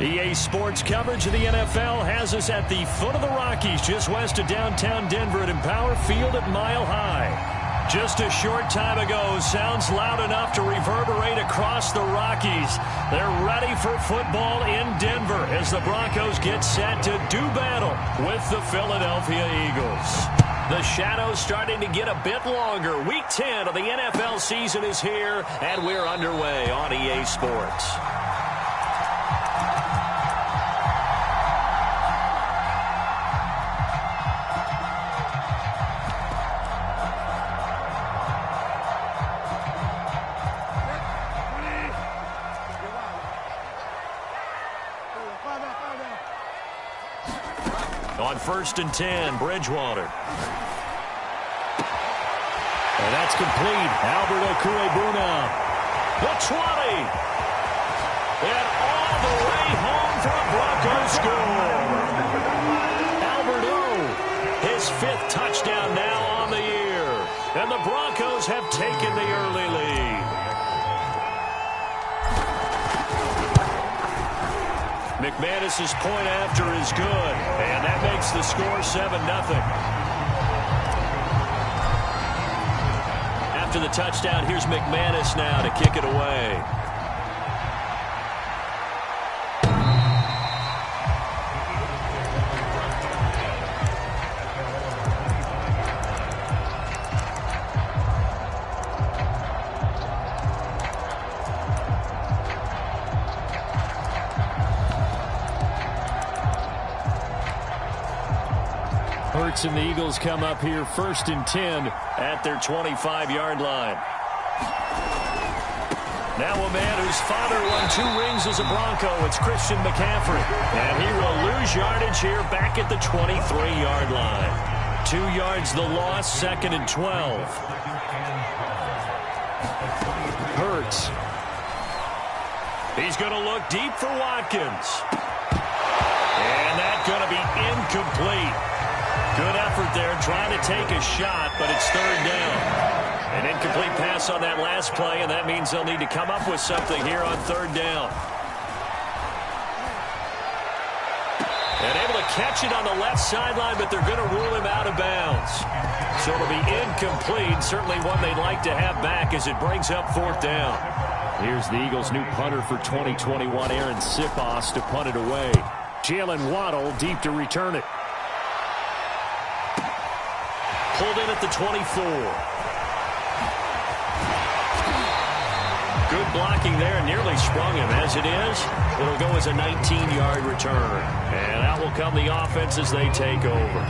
EA Sports coverage of the NFL has us at the foot of the Rockies, just west of downtown Denver at Empower Field at Mile High. Just a short time ago, sounds loud enough to reverberate across the Rockies. They're ready for football in Denver as the Broncos get set to do battle with the Philadelphia Eagles. The shadows starting to get a bit longer. Week 10 of the NFL season is here, and we're underway on EA Sports. On 1st and 10, Bridgewater. And that's complete. Albert Okwuegbunam. The 20. And all the way home for a Broncos score. Albert O, his 5th touchdown now on the year. And the Broncos have taken the early lead. McManus's point after is good, and that makes the score 7-0. After the touchdown, here's McManus now to kick it away. Hurts and the Eagles come up here 1st and 10 at their 25-yard line. Now a man whose father won 2 rings as a Bronco. It's Christian McCaffrey. And he will lose yardage here back at the 23-yard line. 2 yards the loss, 2nd and 12. Hurts. He's going to look deep for Watkins. And that's going to be incomplete. Good effort there, trying to take a shot, but it's 3rd down. An incomplete pass on that last play, and that means they'll need to come up with something here on 3rd down. And able to catch it on the left sideline, but they're going to rule him out of bounds. So it'll be incomplete, certainly one they'd like to have back as it brings up 4th down. Here's the Eagles' new punter for 2021, Aaron Sipos, to punt it away. Jalen Waddle deep to return it. Pulled in at the 24. Good blocking there, nearly sprung him. As it is, it'll go as a 19-yard return. And out will come the offense as they take over.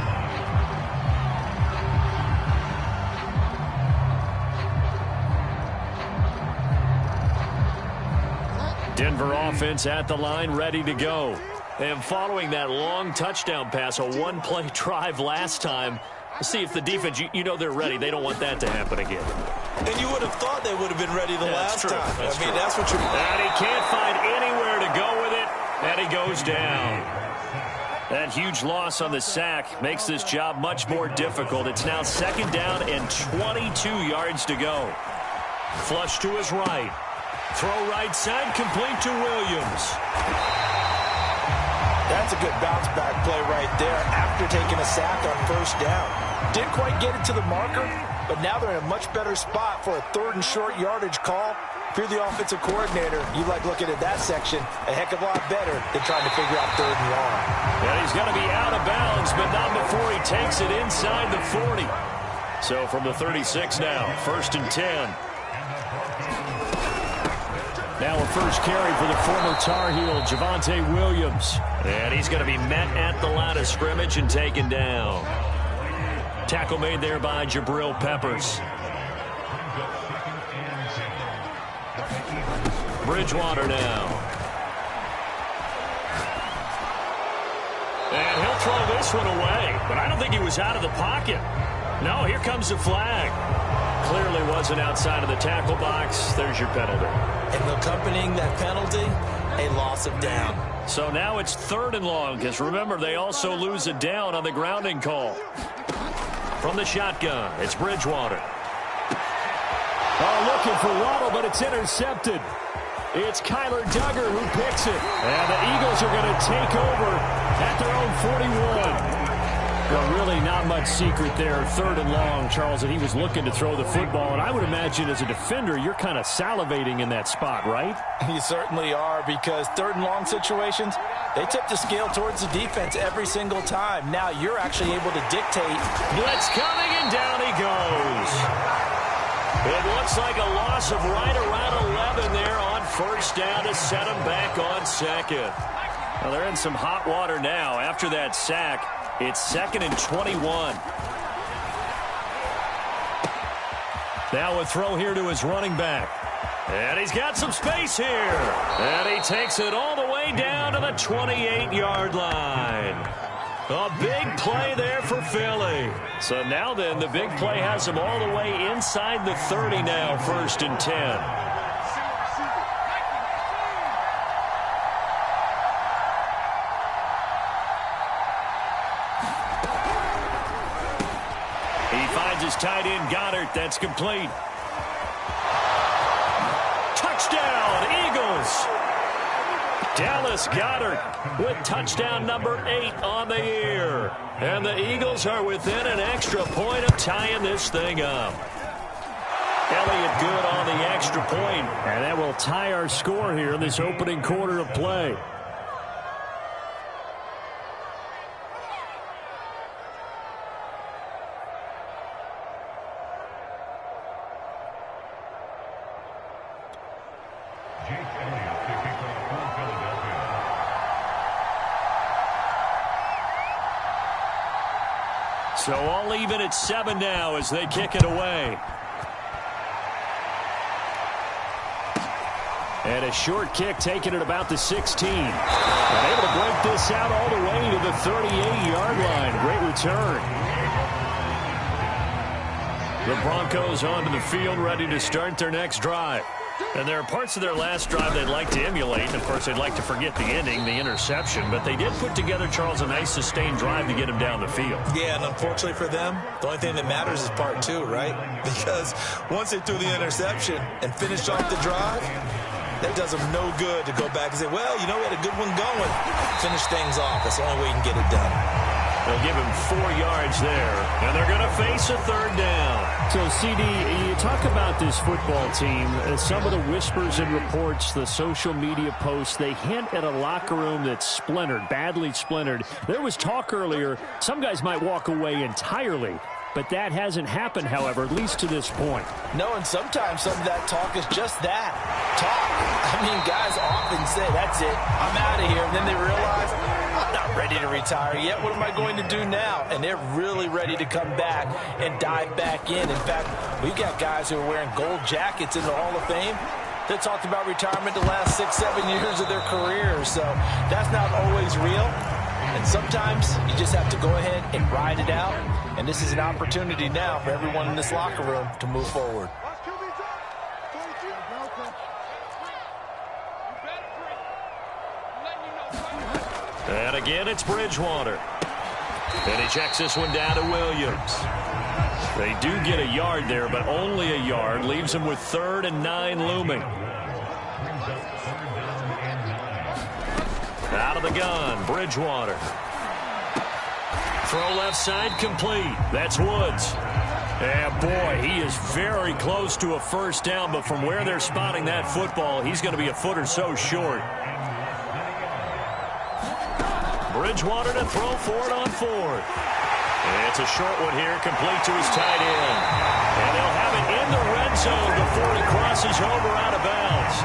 Denver offense at the line, ready to go. And following that long touchdown pass, a one-play drive last time, see if the defense, you know they're ready. They don't want that to happen again. And you would have thought they would have been ready the last time. That's I mean, that's what you're... And he can't find anywhere to go with it, and he goes down. That huge loss on the sack makes this job much more difficult. It's now 2nd down and 22 yards to go. Flush to his right. Throw right side, complete to Williams. That's a good bounce-back play right there after taking a sack on 1st down. Didn't quite get it to the marker, but now they're in a much better spot for a 3rd and short yardage call. If you're the offensive coordinator, you like looking at that section a heck of a lot better than trying to figure out 3rd and long. And he's going to be out of bounds, but not before he takes it inside the 40. So from the 36 now, 1st and 10. Now a first carry for the former Tar Heel, Javonte Williams. And he's going to be met at the line of scrimmage and taken down. Tackle made there by Jabril Peppers. Bridgewater now. And he'll throw this one away. But I don't think he was out of the pocket. No, here comes the flag. Clearly wasn't outside of the tackle box. There's your penalty. And accompanying that penalty, a loss of down. So now it's 3rd and long, because remember, they also lose a down on the grounding call. From the shotgun, it's Bridgewater. Oh, looking for Waddle, but it's intercepted. It's Kyler Duggar who picks it. And the Eagles Eagles are going to take over at their own 41. Well, really not much secret there. Third and long, Charles, and he was looking to throw the football. And I would imagine as a defender, you're kind of salivating in that spot, right? You certainly are, because third and long situations, they tip the scale towards the defense every single time. Now you're actually able to dictate. Blitz coming, and down he goes. It looks like a loss of right around 11 there on first down to set them back on second. Well, they're in some hot water now after that sack. It's 2nd and 21. Now a throw here to his running back. And he's got some space here. And he takes it all the way down to the 28-yard line. A big play there for Philly. So now then, the big play has him all the way inside the 30 now, 1st and 10. His tight end Goddard. That's complete. Touchdown, Eagles. Dallas Goedert with touchdown number 8 on the year. And the Eagles are within an extra point of tying this thing up. Elliott good on the extra point. And that will tie our score here in this opening quarter of play. So all even at 7 now as they kick it away. And a short kick taken at about the 16. And able to break this out all the way to the 38-yard line. Great return. The Broncos onto the field, ready to start their next drive. And there are parts of their last drive they'd like to emulate. And, of course, they'd like to forget the ending, the interception. But they did put together, Charles, a nice sustained drive to get him down the field. Yeah, and unfortunately for them, the only thing that matters is part 2, right? Because once they threw the interception and finished off the drive, that does them no good to go back and say, well, you know, we had a good one going. Finish things off. That's the only way you can get it done. They'll give him 4 yards there, and they're going to face a 3rd down. So, CD, you talk about this football team, some of the whispers and reports, the social media posts, they hint at a locker room that's splintered, badly splintered. There was talk earlier, some guys might walk away entirely, but that hasn't happened, however, at least to this point. No, and sometimes some of that talk is just that, talk. I mean, guys often say, that's it, I'm out of here, and then they realize, I'm not ready to retire yet. What am I going to do now? And they're really ready to come back and dive back in. In fact, we've got guys who are wearing gold jackets in the Hall of Fame. They talked about retirement the last 6-7 years of their careers. So that's not always real. And sometimes you just have to go ahead and ride it out. And this is an opportunity now for everyone in this locker room to move forward. And again, it's Bridgewater. And he checks this one down to Williams. They do get a yard there, but only a yard. Leaves them with 3rd and 9 looming. Out of the gun, Bridgewater. Throw left side, complete. That's Woods. And boy, he is very close to a first down, but from where they're spotting that football, he's going to be a foot or so short. Bridgewater to throw for it on 4th. It's a short one here, complete to his tight end. And they'll have it in the red zone before he crosses over out of bounds.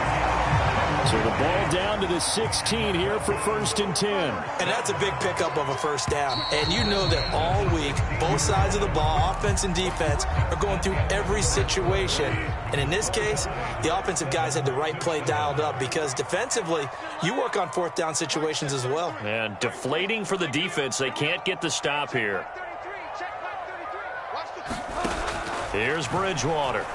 So the ball down to the 16 here for 1st and 10. And that's a big pickup of a first down. And you know that all week, both sides of the ball, offense and defense, are going through every situation. And in this case, the offensive guys had the right play dialed up because defensively, you work on 4th down situations as well. And deflating for the defense. They can't get the stop here. Here's Bridgewater.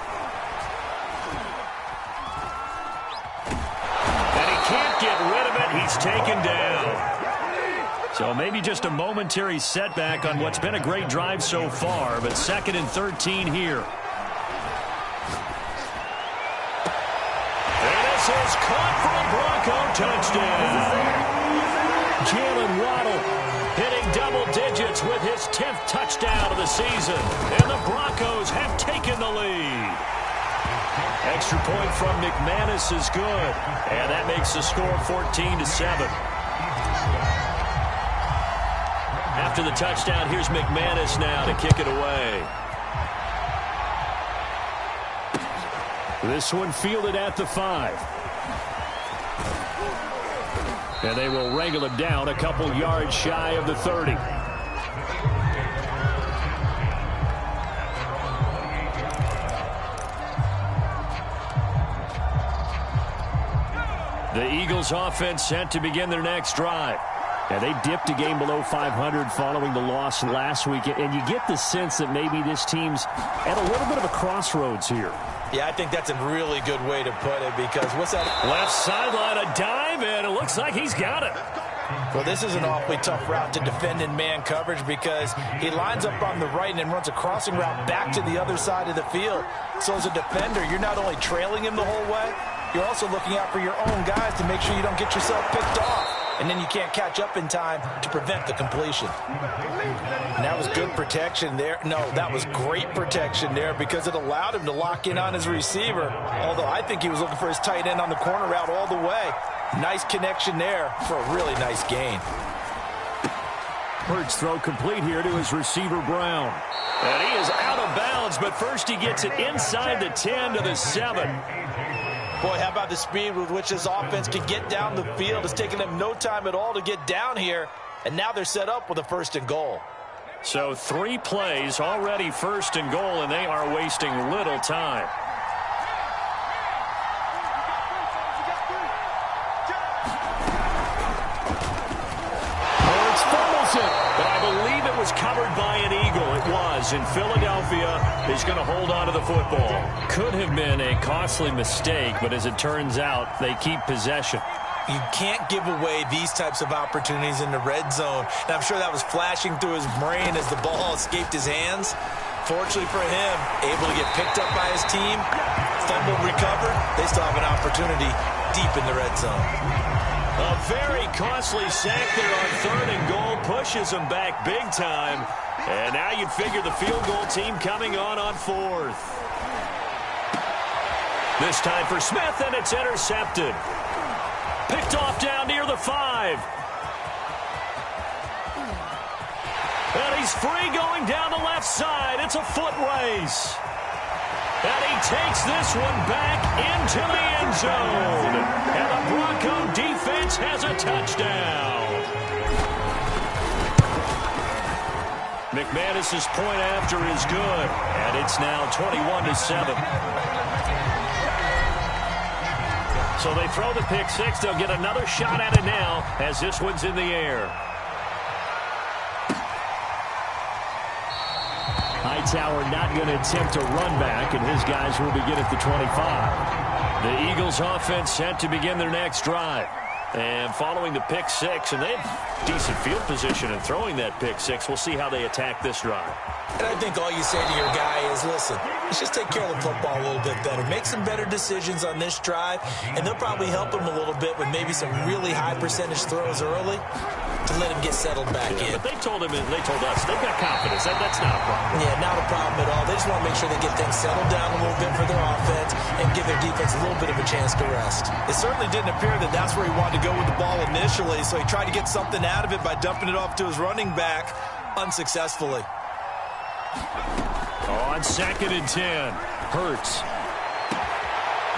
Can't get rid of it. He's taken down. So maybe just a momentary setback on what's been a great drive so far, but 2nd and 13 here. And this is caught for a Bronco touchdown. digits with his 10th touchdown of the season. And the Broncos have taken the lead. Extra point from McManus is good. And that makes the score 14-7. After the touchdown, here's McManus now to kick it away. This one fielded at the 5. And they will wrangle it down a couple yards shy of the 30. The Eagles offense set to begin their next drive. Yeah, they dipped a game below 500 following the loss last week. And you get the sense that maybe this team's at a little bit of a crossroads here. Yeah, I think that's a really good way to put it because what's that? Left sideline, a dive, and it looks like he's got it. Well, this is an awfully tough route to defend in man coverage because he lines up on the right and then runs a crossing route back to the other side of the field. So as a defender, you're not only trailing him the whole way, you're also looking out for your own guys to make sure you don't get yourself picked off. And then you can't catch up in time to prevent the completion. And that was good protection there. No, that was great protection there because it allowed him to lock in on his receiver. Although I think he was looking for his tight end on the corner route all the way. Nice connection there for a really nice gain. Hurts throw complete here to his receiver Brown. And he is out of bounds, but first he gets it inside the 10 to the 7. Boy, how about the speed with which this offense can get down the field? It's taken them no time at all to get down here, and now they're set up with a 1st and goal. So 3 plays already 1st and goal, and they are wasting little time. Hurts fumbles it, but I believe it was covered by an Eagle. It was, and Philadelphia is going to hold on to the football. Could have been a costly mistake, but as it turns out, they keep possession. You can't give away these types of opportunities in the red zone. And I'm sure that was flashing through his brain as the ball escaped his hands. Fortunately for him, able to get picked up by his team, fumble recovered. They still have an opportunity deep in the red zone. A very costly sack there on 3rd and goal pushes them back big time. And now you'd figure the field goal team coming on 4th. This time for Smith, and it's intercepted. Picked off down near the 5. And he's free going down the left side. It's a foot race. And he takes this one back into the end zone. And the Bronco defense has a touchdown. McManus's point after is good. And it's now 21-7. So they throw the pick 6. They'll get another shot at it now as this one's in the air. Hightower not going to attempt a run back, and his guys will begin at the 25. The Eagles offense set to begin their next drive. And following the pick 6, and they have decent field position in throwing that pick 6. We'll see how they attack this drive. And I think all you say to your guy is, listen, let's just take care of the football a little bit better. Make some better decisions on this drive, and they'll probably help him a little bit with maybe some really high percentage throws early to let him get settled back in. But they told him, and they told us, they've got confidence. That's not a problem. Yeah, not a problem at all. They just want to make sure they get things settled down a little bit for their offense and give their defense a little bit of a chance to rest. It certainly didn't appear that that's where he wanted to go with the ball initially, so he tried to get something out of it by dumping it off to his running back unsuccessfully. On 2nd and 10, Hurts.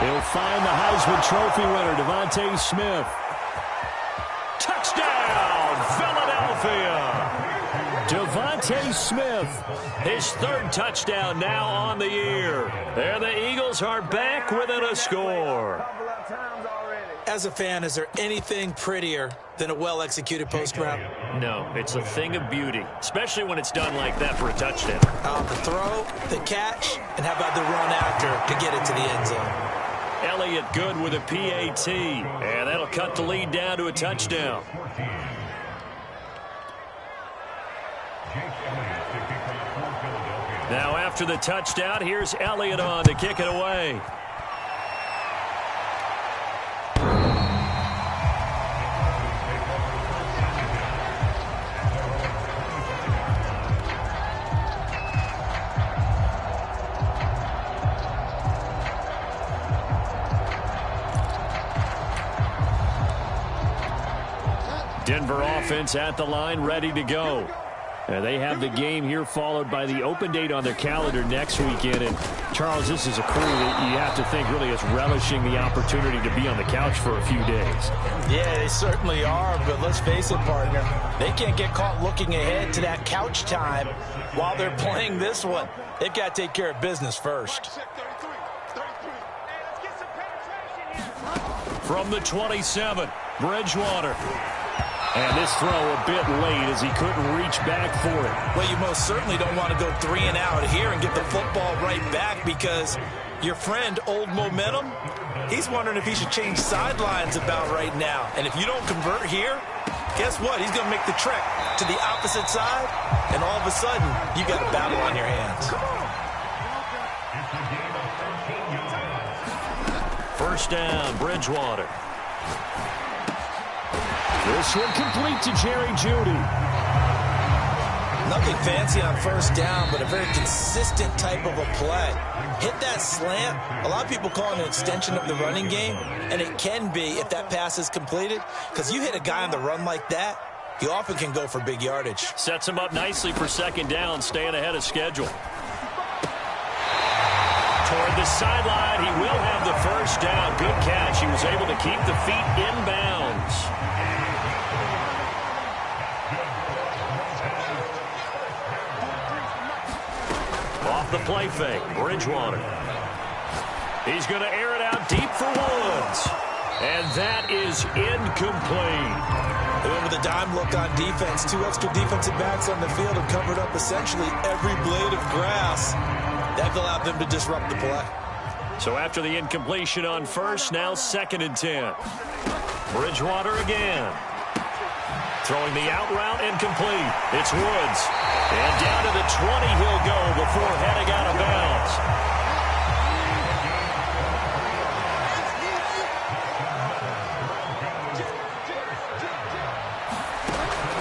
He'll find the Heisman Trophy winner, DeVonta Smith. Touchdown, Philadelphia! DeVonta Smith, his 3rd touchdown now on the year. There the Eagles are back within a score. As a fan, is there anything prettier than a well-executed post route? No, it's a thing of beauty, especially when it's done like that for a touchdown. The throw, the catch, and how about the run after to get it to the end zone? Elliott good with a PAT, and that'll cut the lead down to a touchdown. Now after the touchdown, here's Elliott on to kick it away. Denver offense at the line, ready to go. They have the game here followed by the open date on their calendar next weekend. And, Charles, this is a crew that you have to think really is relishing the opportunity to be on the couch for a few days. Yeah, they certainly are, but let's face it, partner. They can't get caught looking ahead to that couch time while they're playing this one. They've got to take care of business first. From the 27, Bridgewater. And this throw a bit late as he couldn't reach back for it. Well, you most certainly don't want to go 3 and out here and get the football right back because your friend, Old Momentum, he's wondering if he should change sidelines about right now. And if you don't convert here, guess what? He's going to make the trek to the opposite side, and all of a sudden, you got a battle on your hands. First down, Bridgewater. This one complete to Jerry Jeudy. Nothing fancy on first down, but a very consistent type of a play. Hit that slant. A lot of people call it an extension of the running game, and it can be if that pass is completed, because you hit a guy on the run like that, he often can go for big yardage. Sets him up nicely for second down, staying ahead of schedule. Toward the sideline, he will have the first down. Good catch. He was able to keep the feet inbounds. Off the play fake, Bridgewater. He's going to air it out deep for Woods. And that is incomplete. They went with a dime look on defense. 2 extra defensive backs on the field and covered up essentially every blade of grass. That allowed them to disrupt the play. So after the incompletion on first, now 2nd and 10. Bridgewater again. Throwing the out route incomplete. It's Woods. And down to the 20 he'll go before heading out of bounds.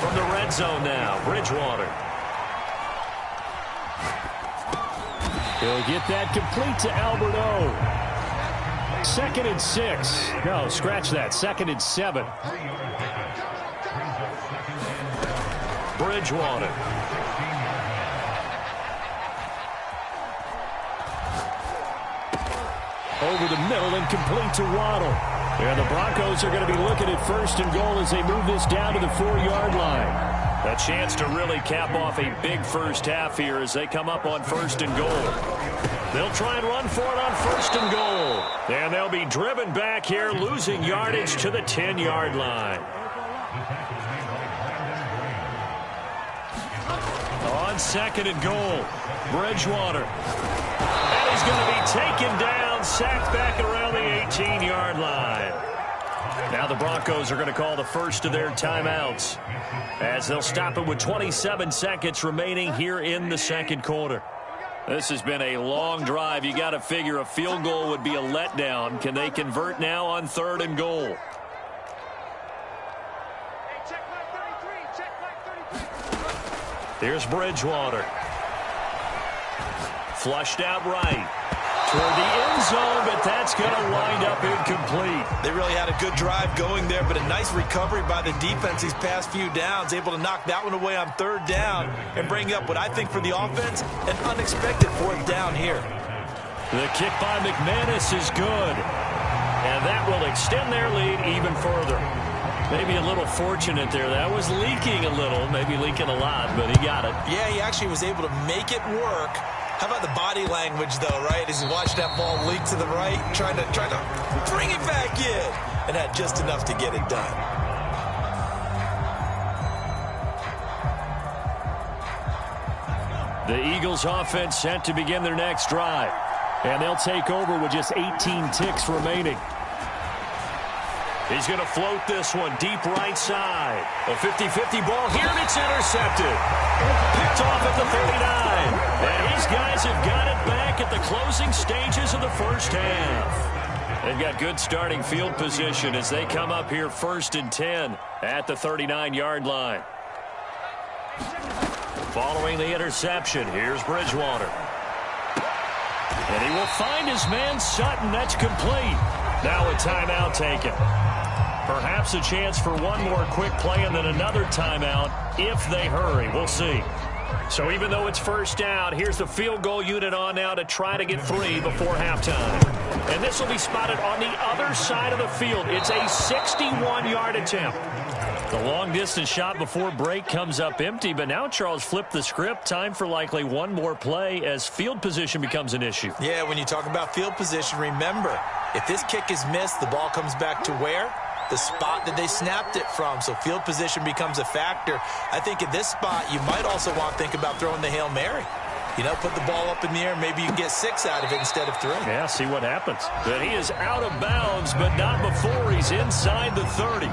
From the red zone now, Bridgewater. He'll get that complete to Albert O. 2nd and 6. No, scratch that. 2nd and 7. Bridgewater. Over the middle and complete to Waddle. And the Broncos are going to be looking at 1st and goal as they move this down to the 4-yard line. A chance to really cap off a big first half here as they come up on 1st and goal. They'll try and run for it on 1st and goal. And they'll be driven back here, losing yardage to the 10-yard line. On 2nd and goal, Bridgewater. And he's going to be taken down, sacked back around the 18-yard line. Now the Broncos are going to call the first of their timeouts as they'll stop it with 27 seconds remaining here in the 2nd quarter. This has been a long drive. You got to figure a field goal would be a letdown. Can they convert now on 3rd and goal? Here's Bridgewater. Flushed out right. Toward the end zone, but that's going to wind up incomplete. They really had a good drive going there, but a nice recovery by the defense these past few downs. Able to knock that one away on 3rd down and bring up what I think for the offense, an unexpected 4th down here. The kick by McManus is good. And that will extend their lead even further. Maybe a little fortunate there. That was leaking a little, maybe leaking a lot, but he got it. Yeah, he actually was able to make it work. How about the body language, though, right? As he watched that ball leak to the right, trying to bring it back in, and had just enough to get it done. The Eagles offense set to begin their next drive, and they'll take over with just 18 ticks remaining. He's going to float this one deep right side. A 50-50 ball here, and it's intercepted. Picked off at the 39. And these guys have got it back at the closing stages of the first half. They've got good starting field position as they come up here 1st and 10 at the 39-yard line. Following the interception, here's Bridgewater. And he will find his man Sutton. That's complete. Now a timeout taken. Perhaps a chance for one more quick play and then another timeout if they hurry. We'll see. So even though it's first down, here's the field goal unit on now to try to get 3 before halftime. And this will be spotted on the other side of the field. It's a 61-yard attempt. The long-distance shot before break comes up empty, but now Charles flipped the script. Time for likely one more play as field position becomes an issue. Yeah, when you talk about field position, remember, if this kick is missed, the ball comes back to where? The spot that they snapped it from. So field position becomes a factor. I think at this spot, you might also want to think about throwing the Hail Mary. You know, put the ball up in the air. Maybe you can get 6 out of it instead of 3. Yeah, see what happens. But he is out of bounds, but not before he's inside the 30.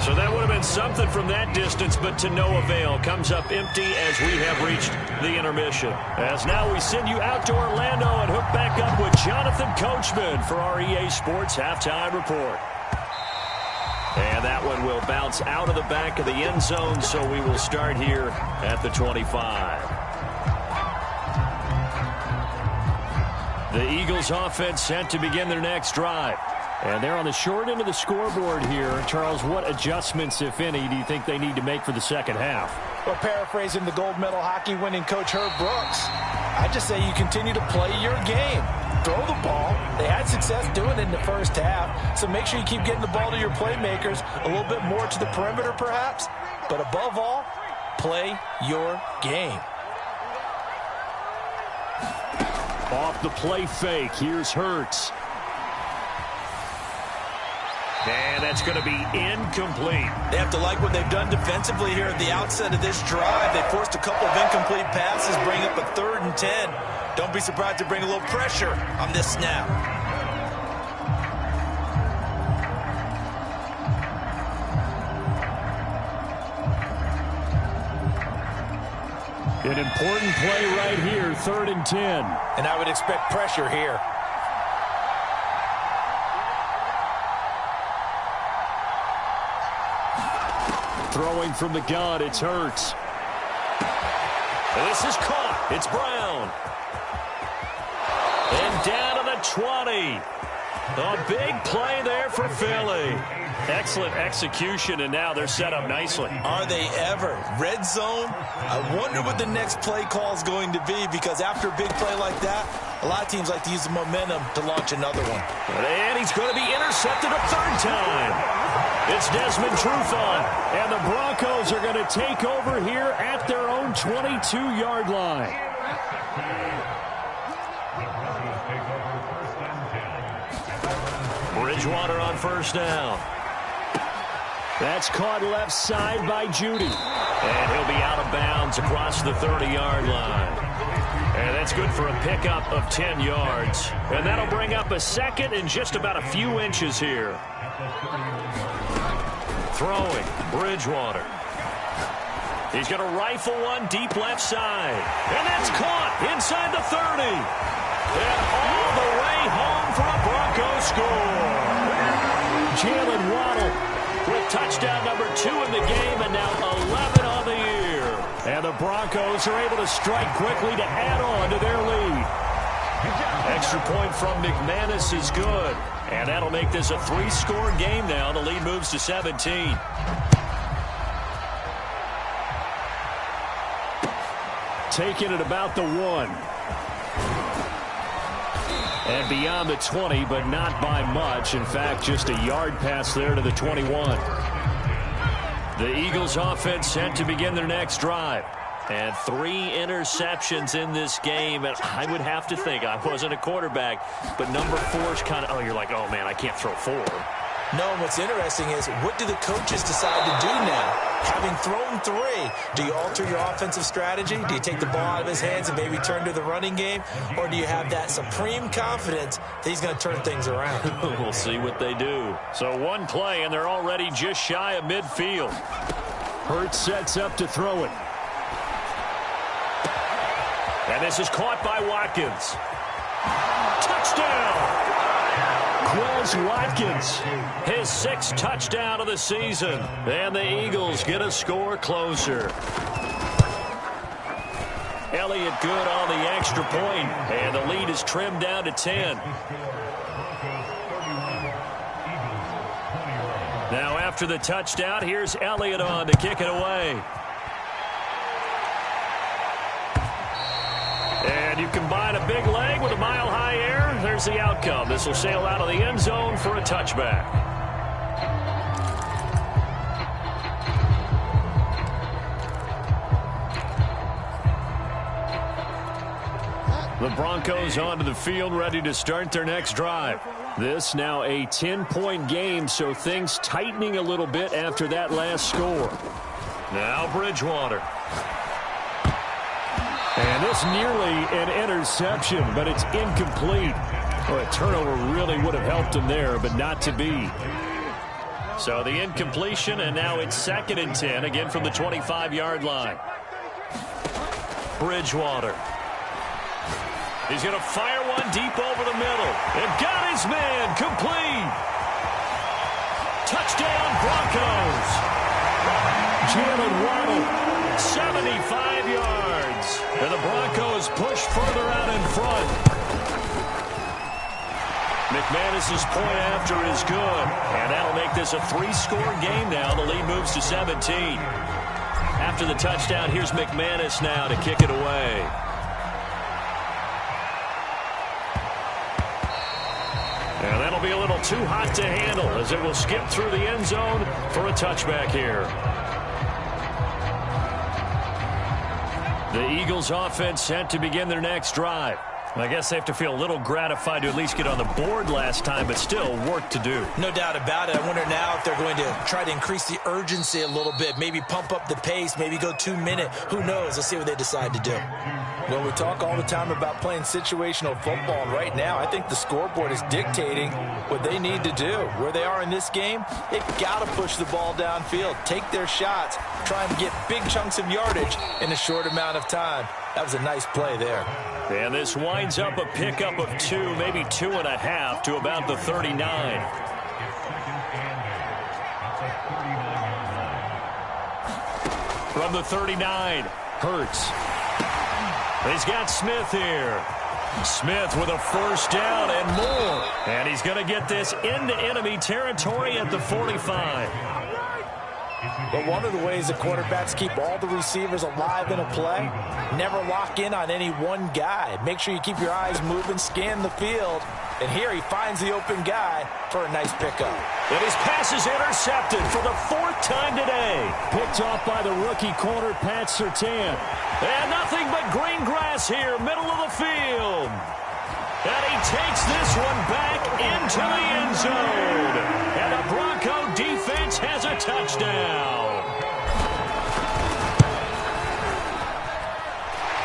So that would have been something from that distance, but to no avail. Comes up empty as we have reached the intermission. As now we send you out to Orlando and hook back up with Jonathan Coachman for our EA Sports Halftime Report. And that one will bounce out of the back of the end zone, so we will start here at the 25. The Eagles offense set to begin their next drive. And they're on the short end of the scoreboard here. Charles, what adjustments, if any, do you think they need to make for the second half? Well, paraphrasing the gold medal hockey winning coach Herb Brooks, I just say you continue to play your game. Throw the ball. They had success doing it in the first half, so make sure you keep getting the ball to your playmakers, a little bit more to the perimeter perhaps, but above all, play your game. Off the play fake, here's Hurts. And that's going to be incomplete. They have to like what they've done defensively here at the outset of this drive. They forced a couple of incomplete passes, bring up a 3rd and 10. Don't be surprised to bring a little pressure on this snap. An important play right here, 3rd and 10. And I would expect pressure here. Throwing from the gun, it's Hurts. This is caught. It's Brown. And down to the 20. A big play there for Philly. Excellent execution, and now they're set up nicely. Are they ever? Red zone? I wonder what the next play call is going to be, because after a big play like that, a lot of teams like to use the momentum to launch another one. And he's going to be intercepted a 3rd time. It's Desmond Trufant, and the Broncos are going to take over here at their own 22-yard line. Bridgewater on first down. That's caught left side by Judy. And he'll be out of bounds across the 30-yard line. And that's good for a pickup of 10 yards. And that'll bring up a 2nd and just about a few inches here. Throwing, Bridgewater. He's going to rifle one deep left side. And that's caught inside the 30. And all the way home for a Broncos score. Jalen Waddle with touchdown number 2 in the game, and now 11 on the year. And the Broncos are able to strike quickly to add on to their lead. Extra point from McManus is good. And that'll make this a 3-score game now. The lead moves to 17. Taking it about the 1. And beyond the 20, but not by much. In fact, just a yard pass there to the 21. The Eagles offense set to begin their next drive. And 3 interceptions in this game. And I would have to think, I wasn't a quarterback, but number 4 is kind of, oh, you're like, oh, man, I can't throw 4. No, and what's interesting is, what do the coaches decide to do now? Having thrown 3, do you alter your offensive strategy? Do you take the ball out of his hands and maybe turn to the running game? Or do you have that supreme confidence that he's going to turn things around? We'll see what they do. So 1 play, and they're already just shy of midfield. Hurts sets up to throw it. And this is caught by Watkins. Touchdown! Quez Watkins, his 6th touchdown of the season. And the Eagles get a score closer. Elliott good on the extra point, and the lead is trimmed down to 10. Now after the touchdown, here's Elliott on to kick it away. And you combine a big leg with a mile-high air, there's the outcome. This will sail out of the end zone for a touchback. The Broncos onto the field, ready to start their next drive. This now a 10-point game, so things tightening a little bit after that last score. Now Bridgewater. And this nearly an interception, but it's incomplete. Well, a turnover really would have helped him there, but not to be. So the incompletion, and now it's 2nd and 10, again from the 25-yard line. Bridgewater. He's going to fire one deep over the middle. And got his man complete. Touchdown Broncos. Jalen Waddle, 75 yards. And the Broncos push further out in front. McManus's point after is good. And that'll make this a 3-score game now. The lead moves to 17. After the touchdown, here's McManus now to kick it away. And that'll be a little too hot to handle as it will skip through the end zone for a touchback here. The Eagles offense set to begin their next drive. I guess they have to feel a little gratified to at least get on the board last time, but still work to do. No doubt about it. I wonder now if they're going to try to increase the urgency a little bit, maybe pump up the pace, maybe go 2-minute. Who knows? Let's see what they decide to do. Well, we talk all the time about playing situational football, and right now I think the scoreboard is dictating what they need to do. Where they are in this game, they've got to push the ball downfield, take their shots, try and get big chunks of yardage in a short amount of time. That was a nice play there. And this winds up a pickup of 2, maybe 2.5 to about the 39. From the 39, Hurts. He's got Smith here. Smith with a first down and more. And he's going to get this into enemy territory at the 45. But one of the ways the quarterbacks keep all the receivers alive in a play, never lock in on any one guy. Make sure you keep your eyes moving, scan the field. And here he finds the open guy for a nice pickup. And his pass is intercepted for the 4th time today. Picked off by the rookie corner, Pat Surtain. And nothing but green grass here, middle of the field. And he takes this one back into the end zone. And the Bronco defense has a touchdown.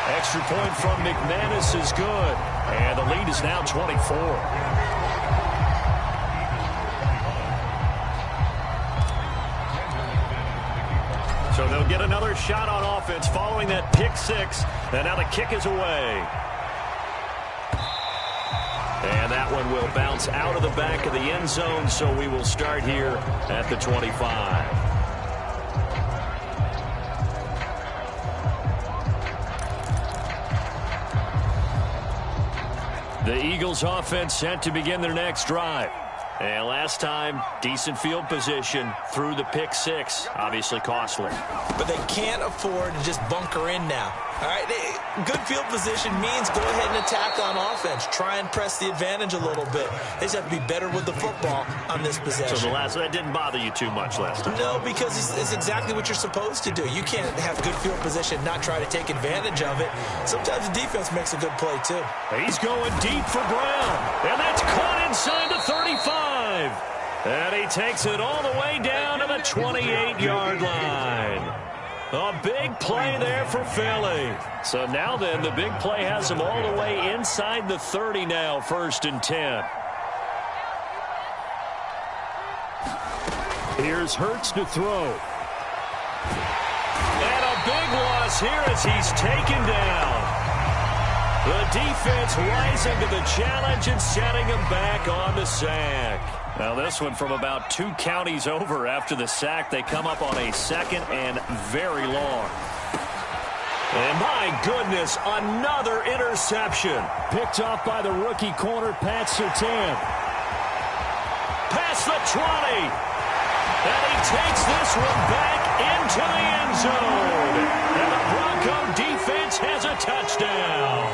Extra point from McManus is good. And the lead is now 24. So they'll get another shot on offense following that pick 6. And now the kick is away. And that one will bounce out of the back of the end zone, so we will start here at the 25. The Eagles offense set to begin their next drive. And last time, decent field position through the pick 6. Obviously costly. But they can't afford to just bunker in now. All right, good field position means go ahead and attack on offense. Try and press the advantage a little bit. They just have to be better with the football on this possession. So that didn't bother you too much last time? No, because it's exactly what you're supposed to do. You can't have good field position, not try to take advantage of it. Sometimes the defense makes a good play, too. He's going deep for Brown. And that's caught inside the 35. And he takes it all the way down to the 28-yard line. A big play there for Philly. So now then, the big play has him all the way inside the 30 now, 1st and 10. Here's Hurts to throw. And a big loss here as he's taken down. The defense rising to the challenge and setting him back on the sack. Now this one from about 2 counties over after the sack. They come up on a 2nd and very long. And my goodness, another interception. Picked off by the rookie corner, Pat Surtain. Past the 20. takes this one back into the end zone. And the Bronco defense has a touchdown.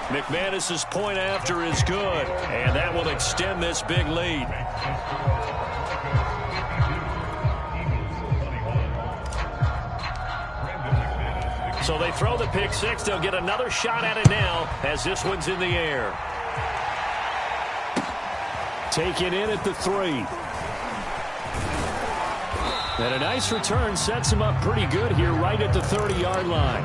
McManus's point after is good, and that will extend this big lead. So they throw the pick six. They'll get another shot at it now as this one's in the air. Taken in at the 3. And a nice return sets him up pretty good here right at the 30-yard line.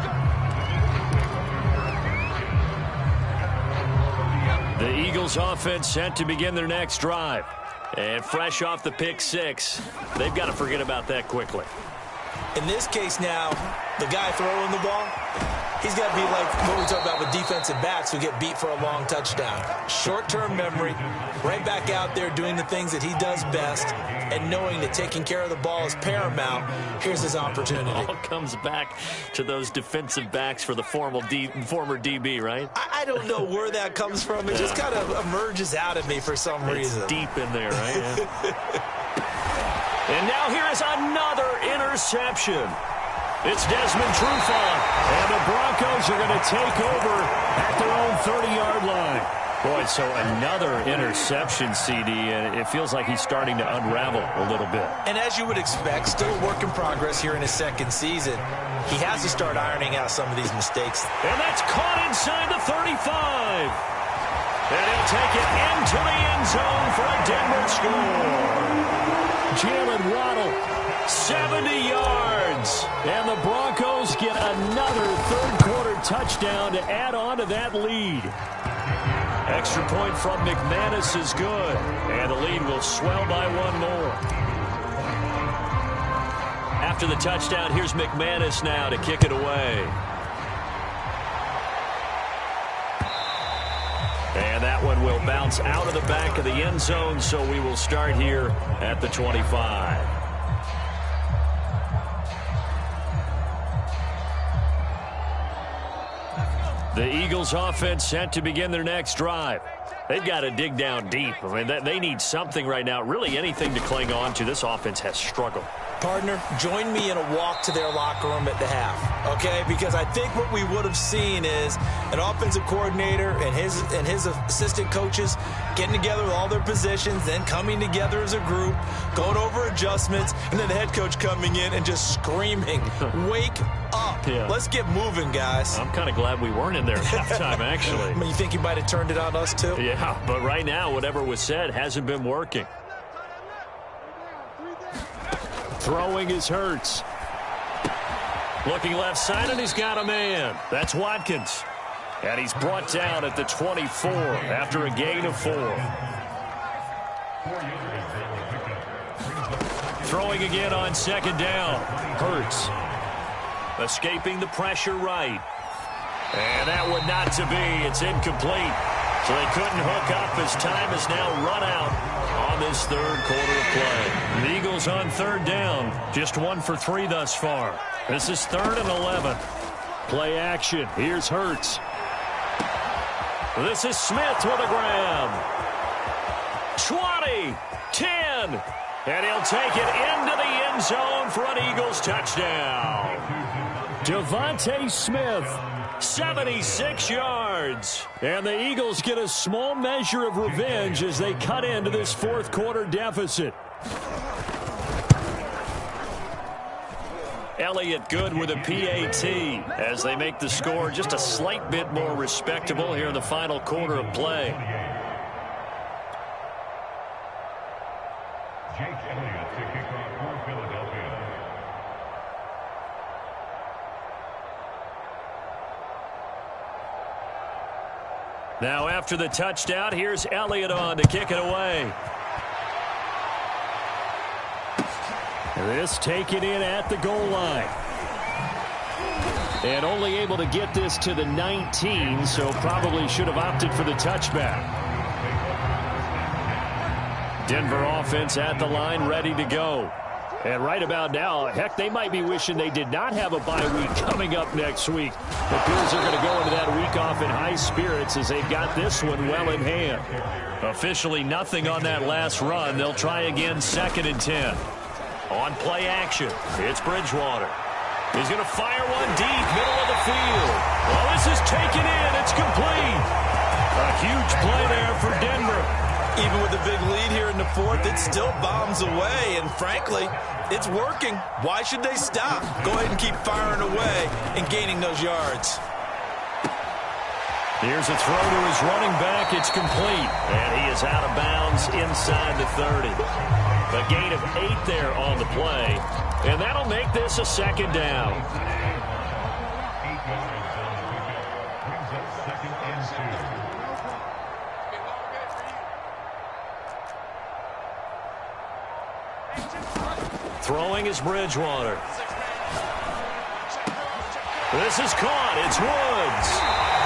The Eagles offense set to begin their next drive. And fresh off the pick six, they've got to forget about that quickly. In this case now, the guy throwing the ball, he's got to be like what we talk about with defensive backs who get beat for a long touchdown. Short-term memory, right back out there doing the things that he does best, and knowing that taking care of the ball is paramount. Here's his opportunity. It all comes back to those defensive backs for the former DB, right? I don't know where that comes from. It just kind of emerges out of me for some reason. It's deep in there, right? Yeah. And now here is another interception. It's Desmond Trufant, and the Broncos are going to take over at their own 30-yard line. Boy, so another interception, CD, and it feels like he's starting to unravel a little bit. And as you would expect, still a work in progress here in his second season. He has to start ironing out some of these mistakes. And that's caught inside the 35. And he'll take it into the end zone for a Denver score. Jalen Waddle, 70 yards. And the Broncos get another third-quarter touchdown to add on to that lead. Extra point from McManus is good. And the lead will swell by one more. After the touchdown, here's McManus now to kick it away. And that one will bounce out of the back of the end zone, so we will start here at the 25. The Eagles offense set to begin their next drive. They've got to dig down deep. I mean, they need something right now, really anything to cling on to. This offense has struggled. Partner, join me in a walk to their locker room at the half, okay? Because I think what we would have seen is an offensive coordinator and his assistant coaches getting together with all their positions, then coming together as a group, going over adjustments, and then the head coach coming in and just screaming, wake up. Yeah. Let's get moving, guys. I'm kind of glad we weren't in there at halftime, actually. I mean, you think he might have turned it on us, too? Yeah, but right now, whatever was said hasn't been working. Throwing is Hurts. Looking left side, and he's got a man. That's Watkins. And he's brought down at the 24 after a gain of 4. Throwing again on second down. Hurts. Escaping the pressure right. And that one not to be. It's incomplete. So they couldn't hook up as time has now run out on this third quarter of play. The Eagles on third down. Just 1 for 3 thus far. This is 3rd and 11. Play action. Here's Hurts. This is Smith with a grab. 20, 10. And he'll take it into the end zone for an Eagles touchdown. Devontae Smith, 76 yards. And the Eagles get a small measure of revenge as they cut into this fourth quarter deficit. Elliott good with a PAT as they make the score just a slight bit more respectable here in the final quarter of play. Jake Elliott to kick off for Philadelphia. Now after the touchdown, here's Elliott on to kick it away. This taken in at the goal line. And only able to get this to the 19, so probably should have opted for the touchback. Denver offense at the line, ready to go. And right about now, heck, they might be wishing they did not have a bye week coming up next week. The Bills are going to go into that week off in high spirits as they've got this one well in hand. Officially nothing on that last run. They'll try again 2nd and 10. On play action, it's Bridgewater. He's going to fire one deep, middle of the field. Well, this is taken in. It's complete. A huge play there for Denver. Even with the big lead here in the 4th, it still bombs away, and frankly, it's working. Why should they stop? Go ahead and keep firing away and gaining those yards. Here's a throw to his running back. It's complete, and he is out of bounds inside the 30. A gain of 8 there on the play, and that'll make this a 2nd down. Throwing is Bridgewater. This is caught. It's Woods.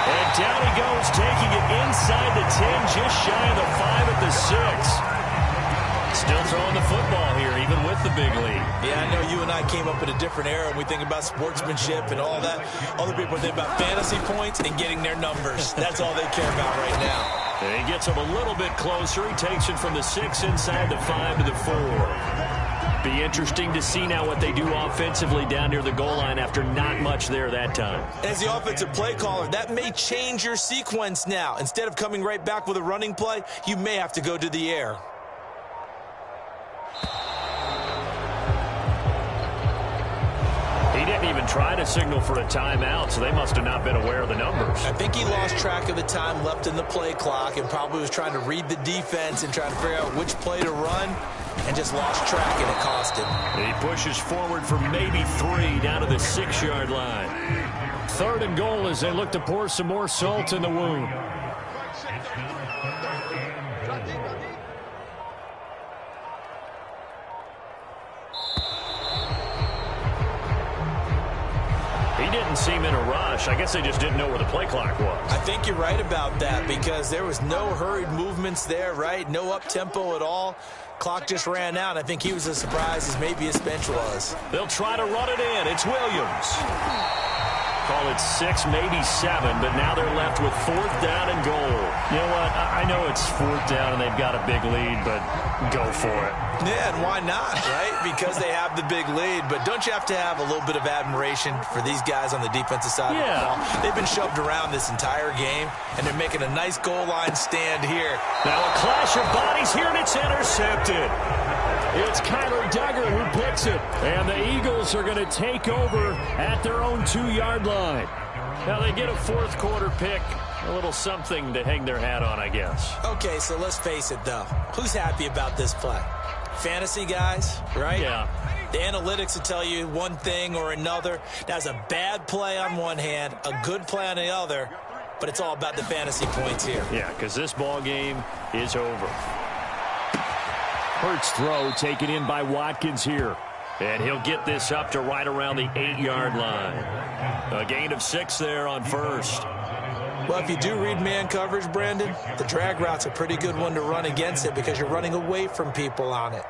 And down he goes, taking it inside the 10, just shy of the 5 at the 6. Still throwing the football here, even with the big lead. Yeah, I know you and I came up in a different era, and we think about sportsmanship and all that. Other people think about fantasy points and getting their numbers. That's all they care about right now. And he gets him a little bit closer. He takes it from the 6 inside the 5 to the 4. Be interesting to see now what they do offensively down near the goal line after not much there that time. As the offensive play caller, that may change your sequence now. Instead of coming right back with a running play, you may have to go to the air. He didn't even try to signal for a timeout, so they must have not been aware of the numbers. I think he lost track of the time left in the play clock and probably was trying to read the defense and trying to figure out which play to run, and just lost track, and it cost him. He pushes forward for maybe 3 down to the 6-yard line. 3rd and goal as they look to pour some more salt in the wound. He didn't seem in a rush. I guess they just didn't know where the play clock was. I think you're right about that because there was no hurried movements there, right? No up-tempo at all. Clock just ran out. I think he was as surprised as maybe his bench was. They'll try to run it in. It's Williams. Call it 6, maybe 7, but now they're left with 4th down and goal. You know what? I know it's 4th down and they've got a big lead, but go for it. Yeah, and why not, right? Because they have the big lead. But don't you have to have a little bit of admiration for these guys on the defensive side of the ball? They've been shoved around this entire game, and they're making a nice goal line stand here. Now a clash of bodies here, and it's intercepted. It's Kyler Duggar who picks it. And the Eagles are going to take over at their own 2-yard line. Now they get a 4th quarter pick. A little something to hang their hat on, I guess. Okay, so let's face it, though. Who's happy about this play? Fantasy guys, right? Yeah. The analytics will tell you one thing or another. That's a bad play on one hand, a good play on the other, but it's all about the fantasy points here. Yeah, because this ball game is over. Hurts throw taken in by Watkins here. And he'll get this up to right around the 8-yard line. A gain of 6 there on 1st. Well, if you do read man coverage, Brandon, the drag route's a pretty good one to run against it because you're running away from people on it.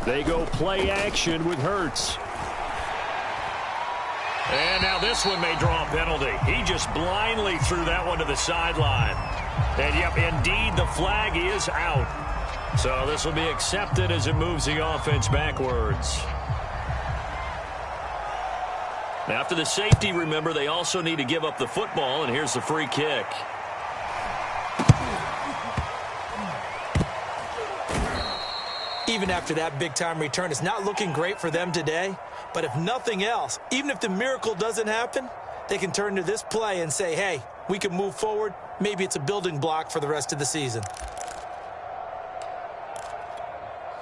They go play action with Hurts. And now this one may draw a penalty. He just blindly threw that one to the sideline. And, yep, indeed, the flag is out. So this will be accepted as it moves the offense backwards. After the safety, remember, they also need to give up the football, and here's the free kick. Even after that big-time return, it's not looking great for them today. But if nothing else, even if the miracle doesn't happen, they can turn to this play and say, hey, we can move forward. Maybe it's a building block for the rest of the season.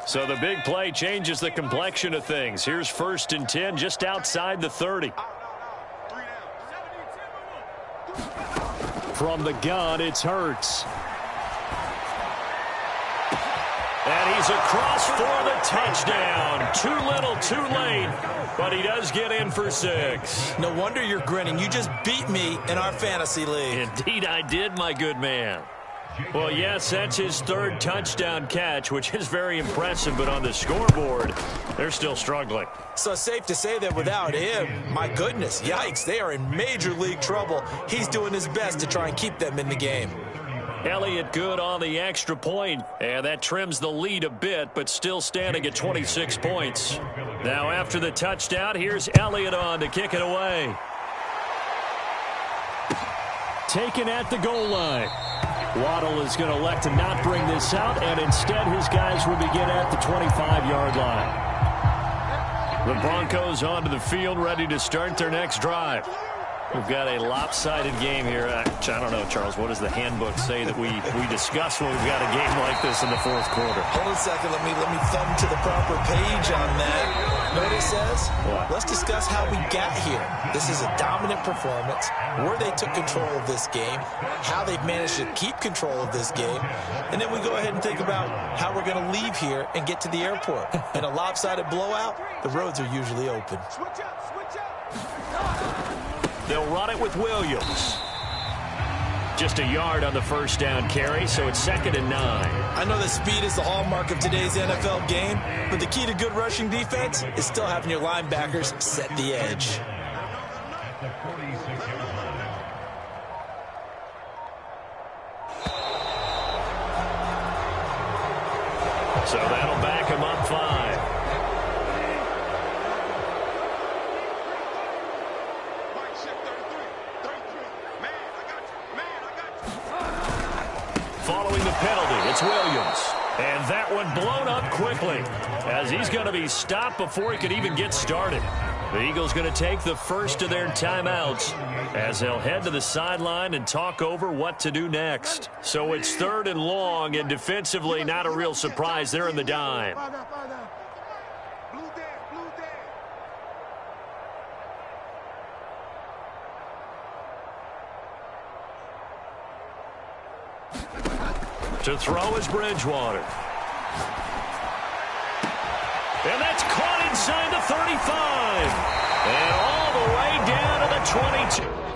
So the big play changes the complexion of things. Here's 1st and 10 just outside the 30. From the gun, it's Hurts. And he's across for the touchdown. Too little, too late, but he does get in for 6. No wonder you're grinning. You just beat me in our fantasy league. Indeed I did, my good man. Well, yes, that's his 3rd touchdown catch, which is very impressive, but on the scoreboard, they're still struggling. So it's safe to say that without him, my goodness, yikes, they are in major league trouble. He's doing his best to try and keep them in the game. Elliott good on the extra point, and that trims the lead a bit, but still standing at 26 points. Now after the touchdown, here's Elliott on to kick it away. Taken at the goal line. Waddle is going to elect to not bring this out, and instead his guys will begin at the 25-yard line. The Broncos onto the field, ready to start their next drive. We've got a lopsided game here. I don't know, Charles, what does the handbook say that we discuss when we've got a game like this in the 4th quarter? Hold on a second. Let me thumb to the proper page on that. Know what it says? What? Let's discuss how we got here. This is a dominant performance, where they took control of this game, how they've managed to keep control of this game, and then we go ahead and think about how we're going to leave here and get to the airport. In a lopsided blowout, the roads are usually open. Switch up. They'll run it with Williams. Just a yard on the 1st down carry, so it's 2nd and 9. I know that speed is the hallmark of today's NFL game, but the key to good rushing defense is still having your linebackers set the edge. So that'll back him up 5. Following the penalty, it's Williams. And that one blown up quickly, as he's going to be stopped before he could even get started. The Eagles going to take the first of their timeouts as they'll head to the sideline and talk over what to do next. So it's 3rd and long, and defensively not a real surprise. They're in the dime. To throw is Bridgewater. And that's caught inside the 35. And all the way down to the 22.